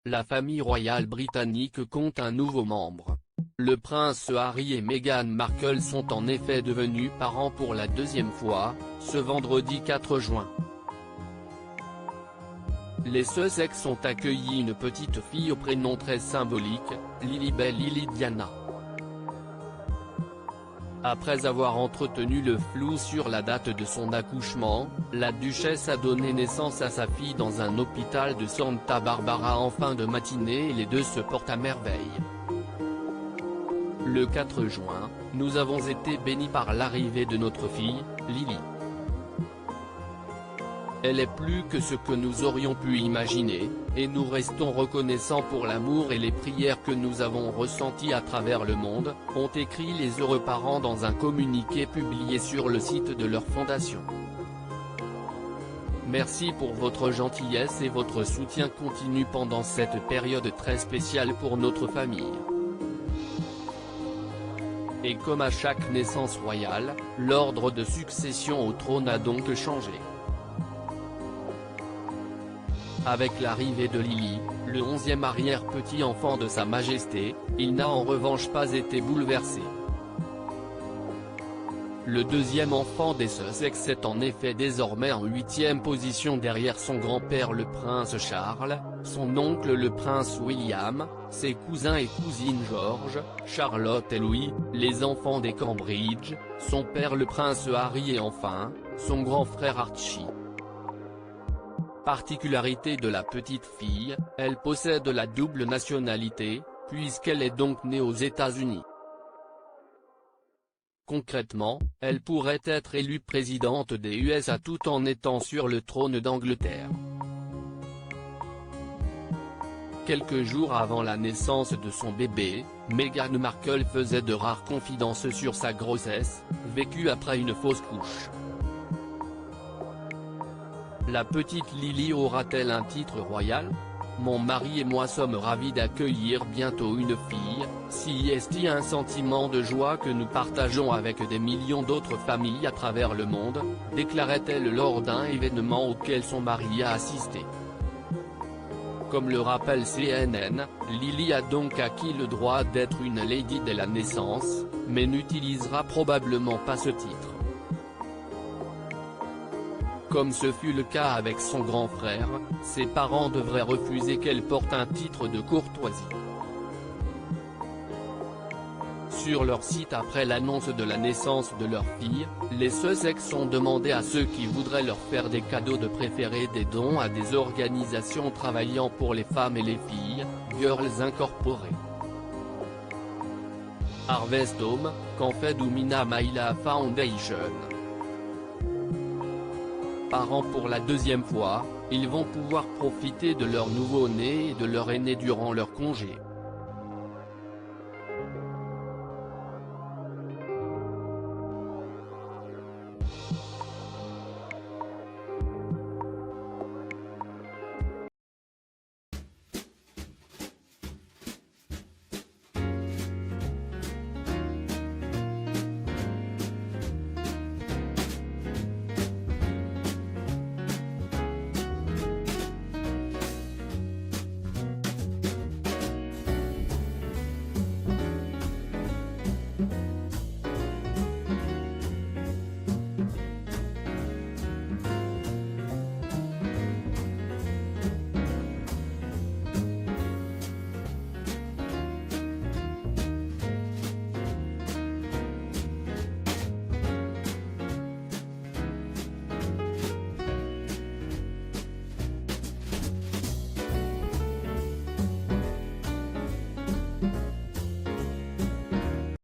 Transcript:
la famille royale britannique compte un nouveau membre. Le prince Harry et Meghan Markle sont en effet devenus parents pour la deuxième fois, ce vendredi 4 juin. Les Sussex ont accueilli une petite fille au prénom très symbolique, Lilibet Lily Diana. Après avoir entretenu le flou sur la date de son accouchement, la duchesse a donné naissance à sa fille dans un hôpital de Santa Barbara en fin de matinée et les deux se portent à merveille. Le 4 juin, nous avons été bénis par l'arrivée de notre fille, Lily. Elle est plus que ce que nous aurions pu imaginer, et nous restons reconnaissants pour l'amour et les prières que nous avons ressentis à travers le monde, ont écrit les heureux parents dans un communiqué publié sur le site de leur fondation. Merci pour votre gentillesse et votre soutien continu pendant cette période très spéciale pour notre famille. Et comme à chaque naissance royale, l'ordre de succession au trône a donc changé. Avec l'arrivée de Lily, le 11e arrière-petit-enfant de Sa Majesté, il n'a en revanche pas été bouleversé. Le deuxième enfant des Sussex est en effet désormais en 8e position derrière son grand-père le prince Charles, son oncle le prince William, ses cousins et cousines George, Charlotte et Louis, les enfants des Cambridge, son père le prince Harry et enfin, son grand frère Archie. Particularité de la petite fille, elle possède la double nationalité, puisqu'elle est donc née aux États-Unis. Concrètement, elle pourrait être élue présidente des USA tout en étant sur le trône d'Angleterre. Quelques jours avant la naissance de son bébé, Meghan Markle faisait de rares confidences sur sa grossesse, vécue après une fausse couche. La petite Lily aura-t-elle un titre royal? Mon mari et moi sommes ravis d'accueillir bientôt une fille, si est un sentiment de joie que nous partageons avec des millions d'autres familles à travers le monde, déclarait-elle lors d'un événement auquel son mari a assisté. Comme le rappelle CNN, Lily a donc acquis le droit d'être une lady dès la naissance, mais n'utilisera probablement pas ce titre. Comme ce fut le cas avec son grand frère, ses parents devraient refuser qu'elle porte un titre de courtoisie. Sur leur site après l'annonce de la naissance de leur fille, les Sussex ont demandé à ceux qui voudraient leur faire des cadeaux de préférer des dons à des organisations travaillant pour les femmes et les filles, Girls Incorporate, Harvest Home, qu'en fait Dumina Maila Foundation. Parents pour la deuxième fois, ils vont pouvoir profiter de leur nouveau-né et de leur aîné durant leur congé.